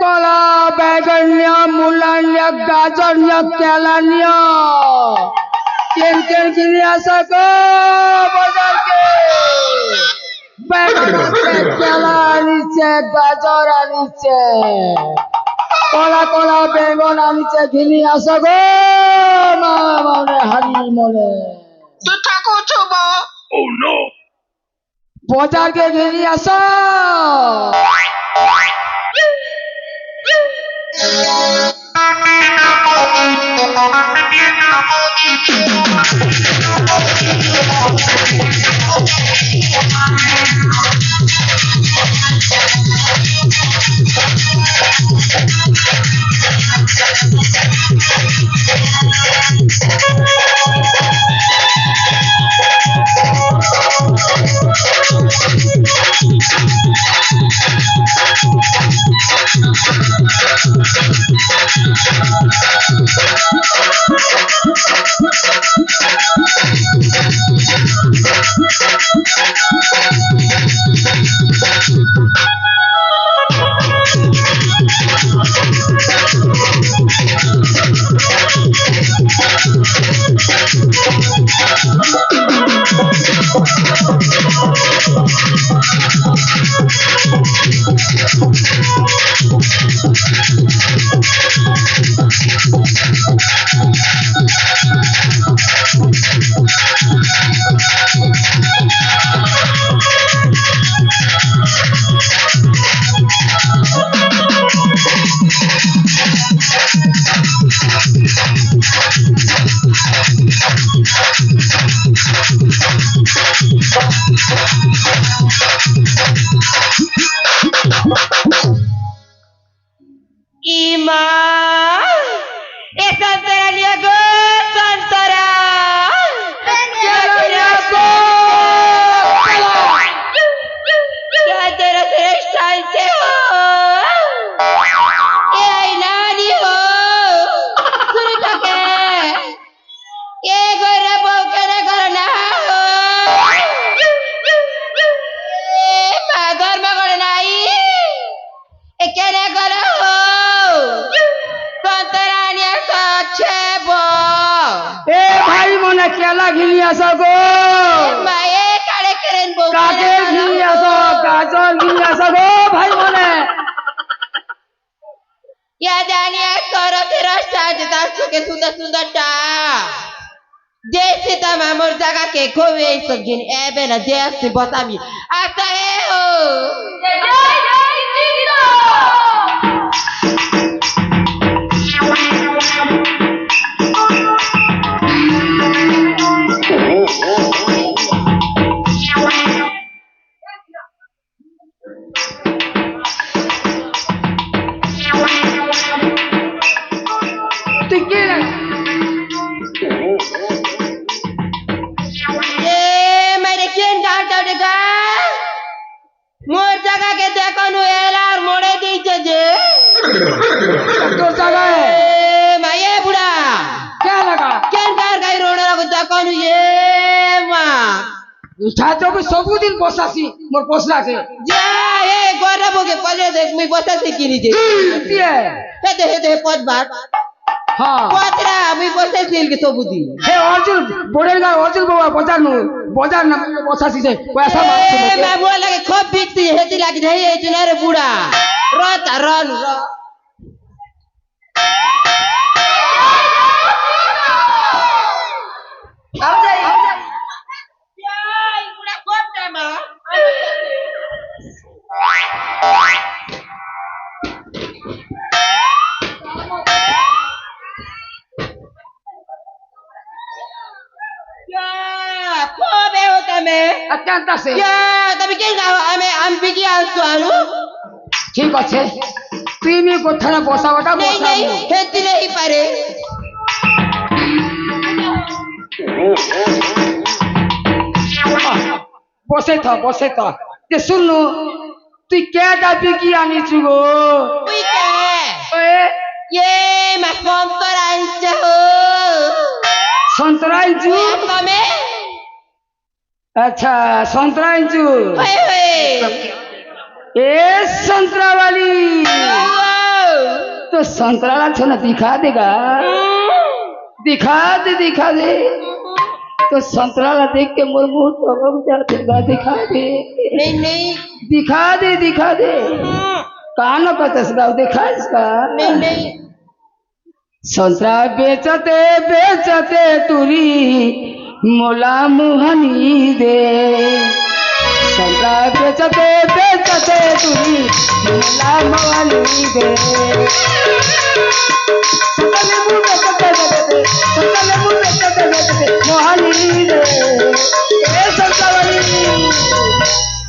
कला बैगन्य मुलान्य गाजरन्य केलान्य केन केन किनिया सको बाजार के बैगन आनिছে केला आनिছে गाजर आनिছে कला कला बैगन आनिছে किनिया सको मा माने हरि मने তুই ঠাকুর ছুব Oh no! बाजार के किनिया स केला घिनिया सको মায়ে কারে করেন বউ काके घिनिया सो गाजर घिनिया सको भाई मने या जानिया करो तेरा साज दासो के सुंदर सुंदर टा जैसे तम हमर जगह के खोवे सब जिन एबे ना जैसे बतामी आता है हो जय जय जिंदो मोर जगह के देखो नु एलार मोड़े दीचे जे तो जगह है माये बुढ़ा क्या लगा केन कार गाई रोड़ा को देखो नु ये मां छातो भी सबुदिन बसासी मोर पोसला के जा ए गोरा बोके पले देख मी बसासी किनी जे तिए हे पद बात हां पतरा मी बसासी के सबुदिन हे अर्जुन बोडेगा अर्जुन बाबा बाजार ना बसासी से पैसा मांगते मैं बोला के खूब बिकती हेती लागी ढई ए चुनारे बुढ़ा रत रन र आओ जाई याई बुढ़ा खूब टाइम কেনতা সে তুমি কেন গাও আমি বিকি আনছো আলু ঠিক আছে তুমি কোথায় বসা ওটা নেই বসা নেই হেতি নেই পারে বসে থ যে শুনু তুই কেটা বিকি আনিছু গো তুই কে ওয়ে মা স্পন্সর আনছো সন্তরাইছু তুমি अच्छा संतराइजू होए होए ए संतरा वाली तो संतरा ला छोना दिखा देगा दिखा दे तो संतरा ला देख के मोर मुंह तो अब जाएगा दिखा दे नहीं नहीं दिखा दे कान का तस्वीर दिखा इसका नहीं नहीं संतरा बेचते तुरी मोला मुहनी दे संतरा बेचते तुरी मोला मुहनी दे संतरा लेबू बेचते मोहनी दे ए संतरा वाली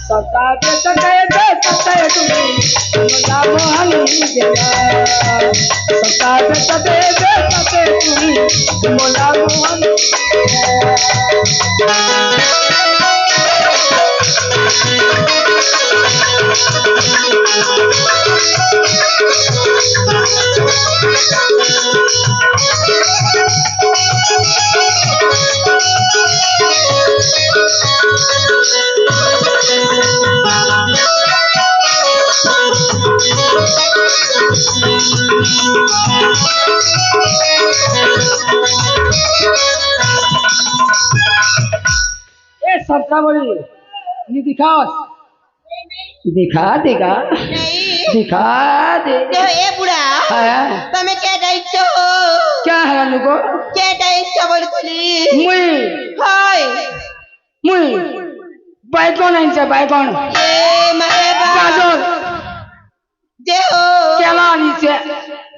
संतरा बेचते तुरी मोला मुहनी दे संतरा बेचते तुरी मोला मुहनी संतरा बोली ये दिखाओ दिखा देगा नहीं दिखा दे देखो ए बुढ़ा हाँ। तुम्हें क्या डाइचो क्या है अनुको क्या डाइचो बोल बोली हाय मुई बैगन आइছে बैगन ये महेबा गाजर जे हो केला आइছে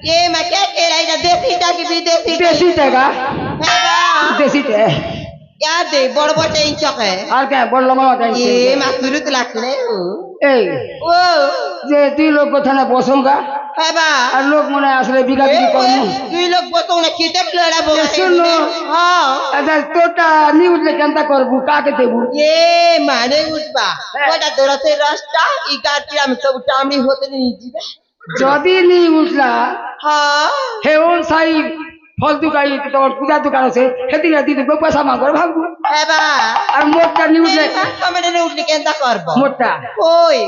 ये मैं क्या कह रहा है देसी टा की विदेशी देसी टेगा हेबा देसी टे याद दे बड़ बड़ इंचक है আর কে বড় লম্বা আইছে ये मैं सुरत लागले এই ओ যে তুই লোক কোথায় বসোগা हेबा আর লোক মনে আসলে বিঘা বিঘি করমু দুই লোক বতো না কিতে লড়া বগা শুনো हां আচ্ছা তোটা নিউজে কেনতা করবু কাকে দেবু ये माने उठबा बड़ा दरते रास्ता ई गाती हम सब टामड़ी होते नहीं जीवे যদি নি উঠলা हां হে ওন সাই ফল দোকাই তোর পূজা দোকান আছে হেতি না দিতে পয়সা মাগর ভাগবো हेबा আর মোটটা নি উঠলে কমেন্টে নে উঠলে কেনতা করব মোটটা ওই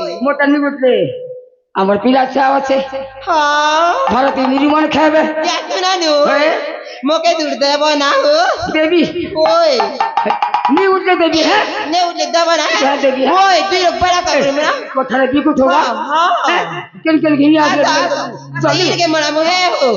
নি উঠলে আমার পিলা চাও আছে हां ভারতীয় নির্মাণ খাবে দেখো না নো হ্যাঁ মোকে দূর দেব না হো দেবী ওই নি উঠলে দেবী হ্যাঁ ने उठले देब ना क्या देबी ओई दुई लोग बड़ा कर ना কোথায় বিকুট হোগা हां কেন কেন ঘিনি আসলে जल्दी के मना मोहे हो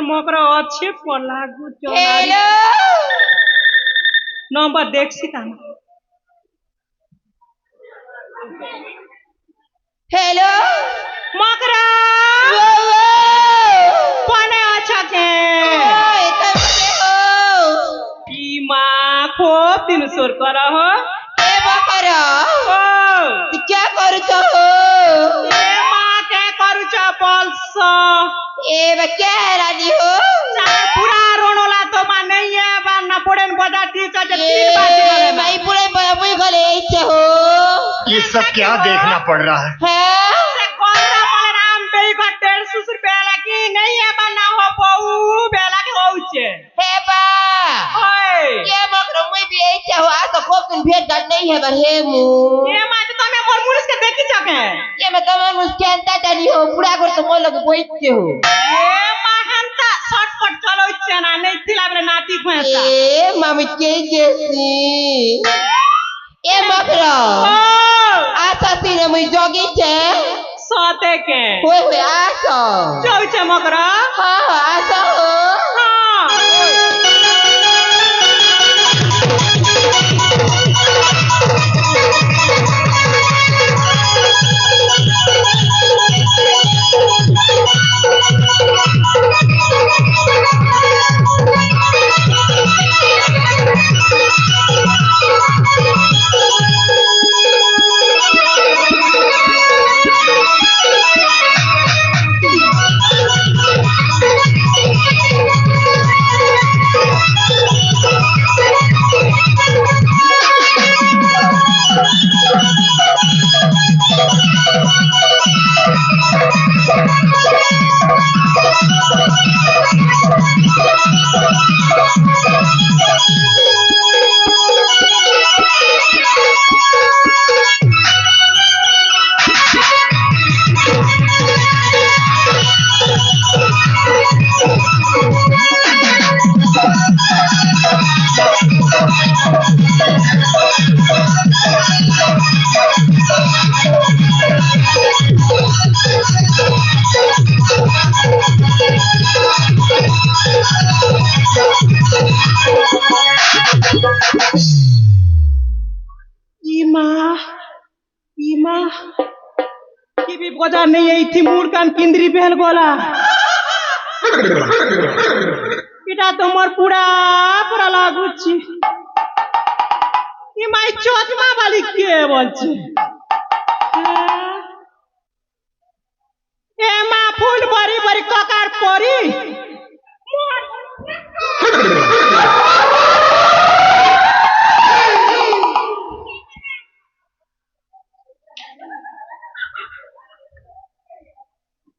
মকর আছে পলাগু हेलो নম্বর দেখছি তা हेलो मकरा पने अच्छा के ओए कैसे हो ई माँ खूब दिन सुर करा हो ए बकरा ओ तू क्या करू हो ए माँ के करू चपल्स ए बा क्या रानी हो पूरा रोनोला तो माँ नहीं है बार ना पड़े बजा दी का जब 3 बार ए भाई पूरे बाबू गले इच्छा हो ये सब क्या देखना पड़ रहा है? हाँ से कोरा पड़े नाम पे ही का 150 रुपया लगी नहीं है बना हो पाऊ बेला के होउचे हे बा ओए ये बकरा मैं भी इच्छा हो आज तो खूब दिन भेंट घाट नहीं है पर हे मु ये माँ तो तुम्हें मोर मुरिस के देखी चके ये मैं कमर मुस्कान टाटानी हो पूरा कर तो मोर लोग बोइते हो ए माँ हंता शॉर्टकट चलो इच्छा ना नहीं थिला बरे नाती खुएता ए मामी के जैसी ए बकरा ओ आशा सीने में जोगी छे सोते के होए आशा चौचे मकरा हाँ आशा हो हाँ इमा की भी बजा नहीं है थी मूड कान किंद्री पहल गोला इटा तो मोर पूरा पूरा लागू छी इमा चोचमा वाली के बोल छी ए मा फूल बरी बरी ककार परी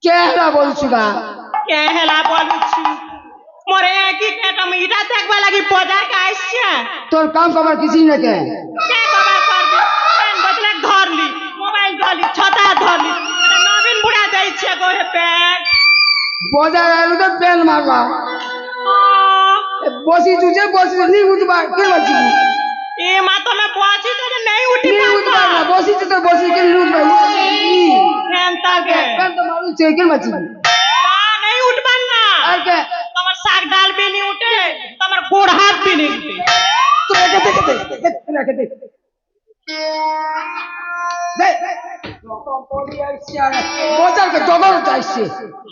কেহলা বলছি বা के हेला बोलू छी मोरे की केटा में इटा देखबा लगी बाजार का आइछे তোর কাম কবার কিছুই না কে के कबार कर दे पेन बदले धर ली मोबाइल धर ली छता धर ली नवीन बुढ़ा जाई छे गो हे पैक বাজার আলু তো পেন মারবা বসি তুই বসি নি উঠবা কে বলছি ए मा तो मैं पहुंची तो नहीं उठी নি উঠবা না বসি তো বসি কে নি উঠবা हेंता के কেন তো মারু ছে কে বলছি ना नहीं उठ बनना আর কে तमर साग दाल भी नहीं उठे तमर गोड़ हाथ भी नहीं उठे তো কে দে বাজার কে জগর চাইছে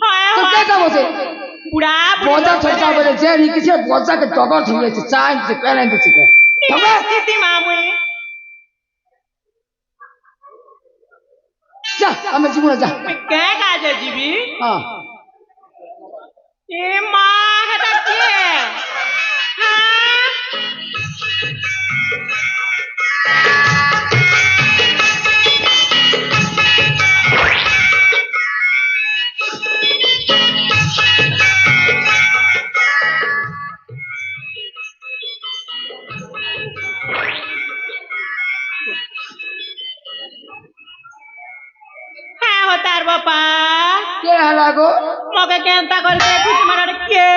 हाय তো কে কা বসে बुढ़ा বাজার ছড়া বলে যে নি কিছে বাজার কে জগর ঠিয়েছে চাই যে কেন দিছে কে स्थिति मामुई যা আমি জীবনে যা मैं क्या काजे जीवी হ্যাঁ ए मां हटा के हां हां होतार बापा কে হালা গো मगे केंता करके कुछ मरड़ के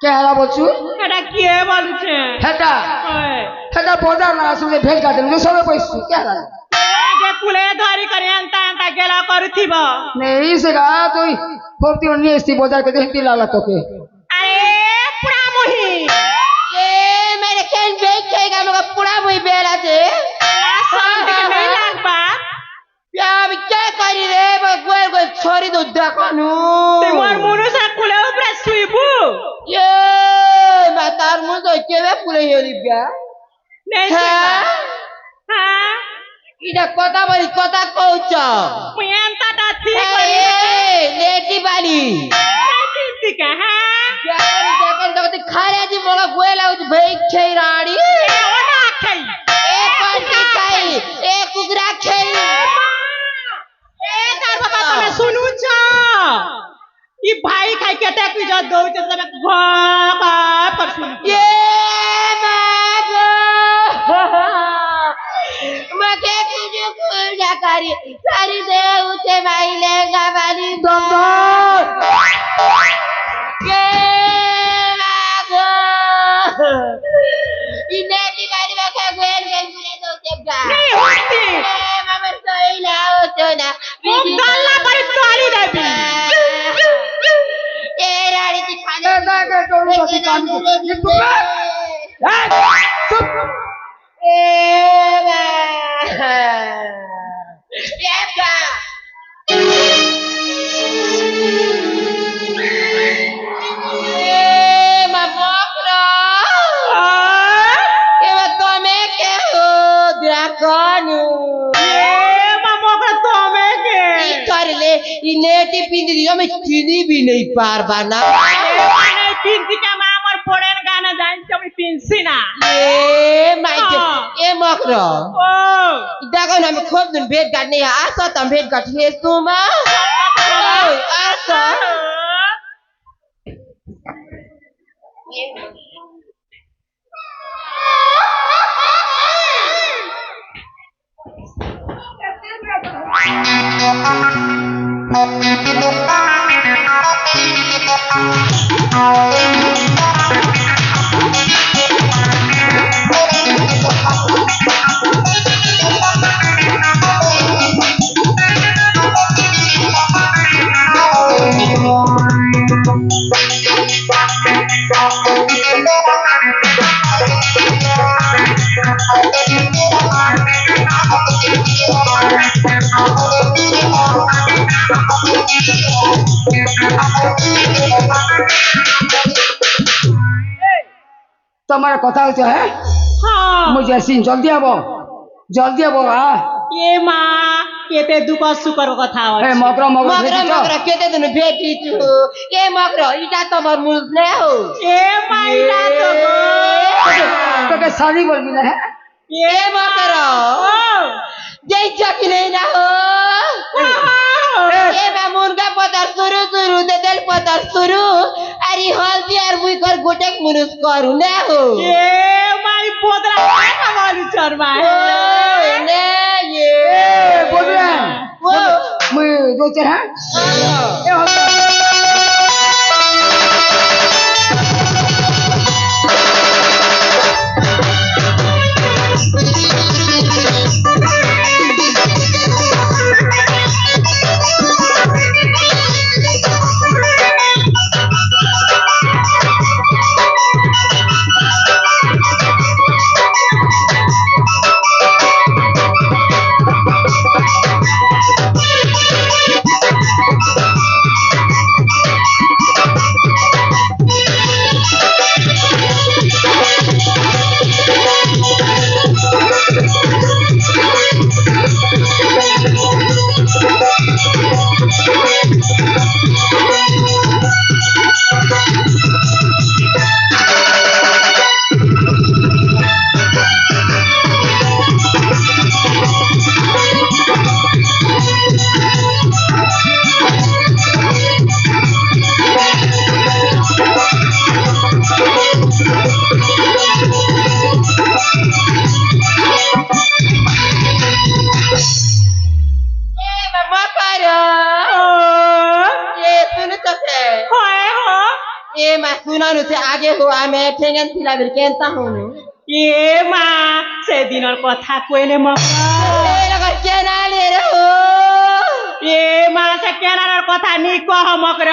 কে হালা বলছু এটা কে বলছে হেটা ওই হেটা বাজার না আসলে ভেট কাটে নি সবে পয়সু কে হালা যে কুলে ধরি করে এন্তা এন্তা গেলা করথিব নেই সেগা তুই ফোরতি নিয়ে এসছি বাজার কে দেখতি লাগলা তোকে আরে পুরা মহি ए मेरे खेल देखेगा मगर पूरा मुई बेला दे लास्ट के नहीं लागबा क्या भी क्या करी रे गोल गोल छोरी दो देखनु তোমার মনুষা খুলে উপরে শুইবু ये मैं तार मुझे केवे पुले योरी बिया নেই হ্যাঁ হ্যাঁ इडा कथा बरी कथा कहउछ মুই এন্তাটা ঠিক ए করি लेटी बाली ঠিক হ্যাঁ देखन देखन खारे जी मोला गोल आउत भई खेई राडी ওনা খাই ए पार्टी खाई ए कुकरा खेई এ তার বাবা তুমি শুনুছ ই ভাই খাই কেতে কি যা দউতে তুমি ঘা পর শুন ये मागो मके तुझे कुल जा करी सारी दे उते भाई लेगा वाली দমদম ये मागो इने की गाड़ी में क्या गोल गोल पूरे दो चेपगा नहीं होती ए ममर सोई लाओ तो ना ও গল্লা করে তোলি দেবি ए रानी की खाने না না তোর সাথে কান একটু চুপ चिनी भी नहीं पारबा ना পিন্সি কামা আমার পড়েন গানা জানছি আমি পিন্সি না ए माइके ए मकरो ও देखो ना मैं खूब दिन भेट घाट नहीं आसा तम भेट घाट हे सुमा आसा তোমার কথা হচ্ছে হ্যাঁ হ্যাঁ মুই যাচ্ছি জলদি হব এ মা কেতে দুঃখ সুখর কথা এ আছে মগরা মগরা मकरो मकरो केते दिन भेटी छु ए मकरो इटा त मर मुजले हो এ মাইলা তো গো তোকে শাড়ি বলবি না হ্যাঁ ए मकरो जय चकी नहीं ना हो ए बा मुर्गा पतार सुरु सुरु दे दिल पतार सुरु अरे हल्दी और मुई कर गोटेक मुनुस करू ना हो এ মাই পোদরা না বলি চরমা ने ये বলবি না वो মুই রোচে হ্যাঁ এ হচ্ছে सुनानु से आगे हो आमे ठेंगन थिला बिर केनता होनु এ মা সেদিনের কথা কইলে মা ए लगर केनाले रे हो এ মা সে কেনার কথা নি কহ মকর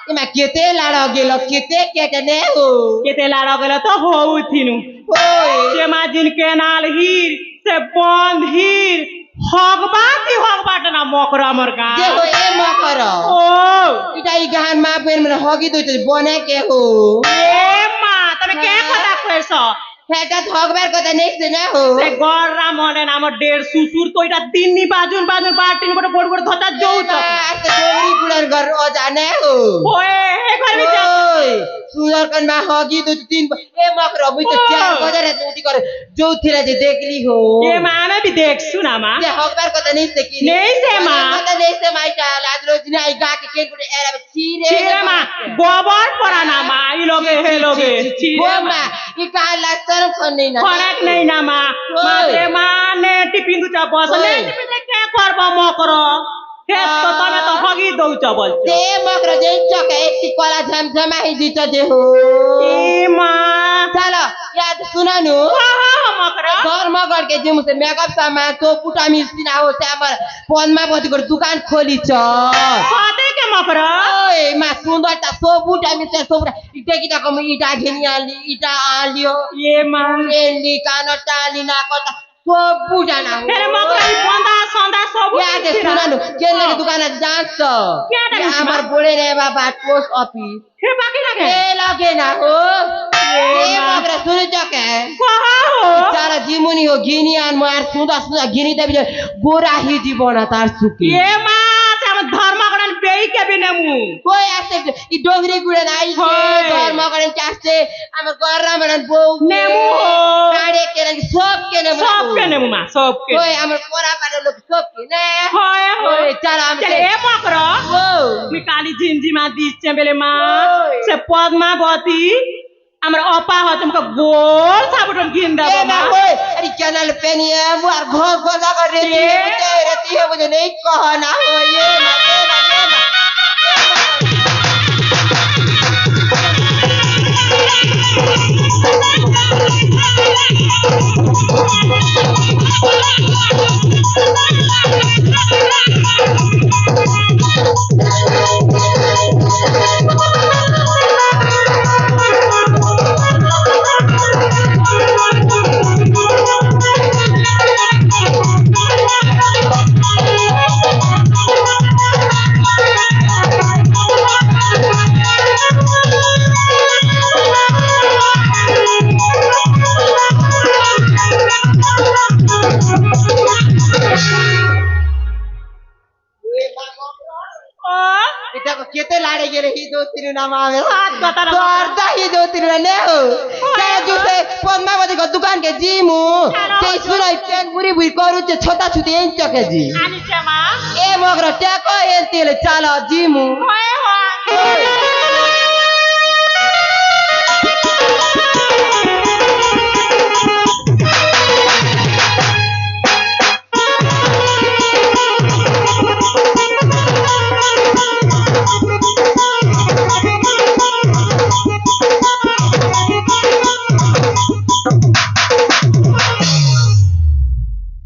इमा केते लाडो गेलो केते केटने हो কেতে লাড় গেল তো হউ থিনু ओय সে মা জিন কেনাল হির সে বন্ধ হির হগবাট না মকর আমার গান কে হো এ মকর ও ইটা ই গান মা পেন মানে হগি দইতে বনে কে হো এ মা তুমি কে কথা কইছ সেটা হগবার কথা নেইছে না হো সে গররা মনে না আমার দেড় সুসুর তো এটা তিননি বাজুন বাটিন বড় বড় বড় ধতা যৌত আচ্ছা ডোগরি গুড়ার ঘর ও জানে হো ওয়ে হে ঘর ভিতর ওই সুন্দর কান মা হগি দইতে তিন এ মকর বুই তো 4 বাজারে উঠি করে যৌথিরা যে দেখলি হো এ মা আমি भी দেখছু না মা যে হগবার কথা নেইছে কি নেইছে মা। কথা নেইছে মাইটা লাজ রোজনি আই গাকে কেন করে এরা ছিরে ছিরে মা গোবর পড়া না মা ই লোগে হে লোগে ছিরে মা মা ই কালা সর কোনি না খরাক নেই না মা মা রে মা নে টিফিন দুটা বস নে টিফিন কে করব মকর হে তো তুমি তো হগি দউছ বলছো দে মকর যে চকে একটি কলা ঝমঝমা হি দিত দে হো এ মা চলো याद सुनानु मकर धर्मगढ के जिम से मेकअप सामान तो पुटा मिस्त्री ना होते हमर पनमा बतीको दुकान खोली छ साथे के मकर ओए मा सुन्दर ता सो बुटा मिस्त्री सो बुटा इटा किटा कम इटा घेनी आली इटा आलियो ये मा एली कान टाली ना कता सो बुटा ना तेरे मकर बंदा संदा सब याद सुनानु केले के दुकान जान्छ क्या डाली हमर बोले रे बाबा पोस्ट ऑफिस हे बाकी लगे ए लगे ना हो ए मकर सुनु जके कहा हो तारा जीमुनी हो गिनियान मार सुंदर सुंदर गिनी देबी गोरा ही जीवन तार सुकी ये मा हम धर्मगणन बेई के भी नेमु कोई आसे ई डोगरी गुडे नाइ होय। धर्मगणन चासे हमर गररा मनन बौ नेमु हो काडे के सब के नेमु सब के नेमु मा सब के कोई हमर पोरा पाडे लोग सब के ने होय होय ओए चल हम चल ए मकर ओ मी काली झिंझी मा दिस चेबेले मा होय। से पद्मावती हमर अपा ह तुमको गोल साबुटन गिंदा ए ना बाबा होय अरे चैनल पे नहीं है वो घर खोजा कर रही ये। है रहती है मुझे नहीं कहना हो ये ना बेटा को केते लाड़े गेले ही दो तीन नाम आवे सात कता ना करता ही दो तीन ने हो चाहे जुते पद्मावती को दुकान के जीमु ते सुनाई पेन बुरी बुरी करू छे छोटा छुती एन चके जी आनी छे मा ए मगर टेको एन तेले चलो जीमु होय होय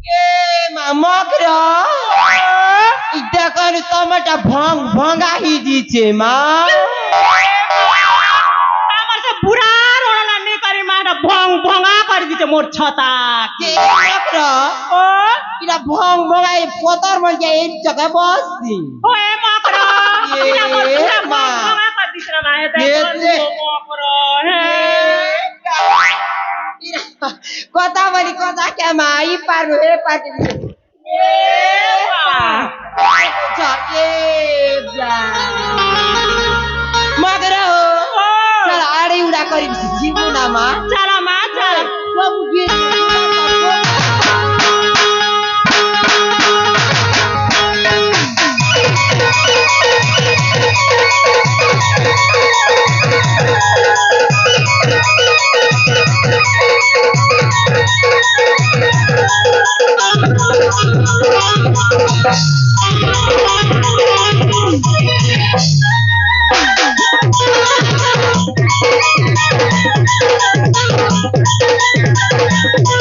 ए मा मगर इटा कर टमाटा भंगा ही दी छे मा আমার সে বুড়া রোনা নে করি মাটা ভঙ্গা করে দিতে মোর ছতা के मगर ও इटा भंगा ए पतर मन के एन चके बसती ওয়ে মকর ये এটা মোর পুরা মা। ভঙ্গা করে দিছ না এ ये দেখ दे। মকর হে कता बनी कता क्या माई पार हे पाटी मगर हो चल आड़े उड़ा करी जीवो ना मा चला मा चल सब गिर Thank you.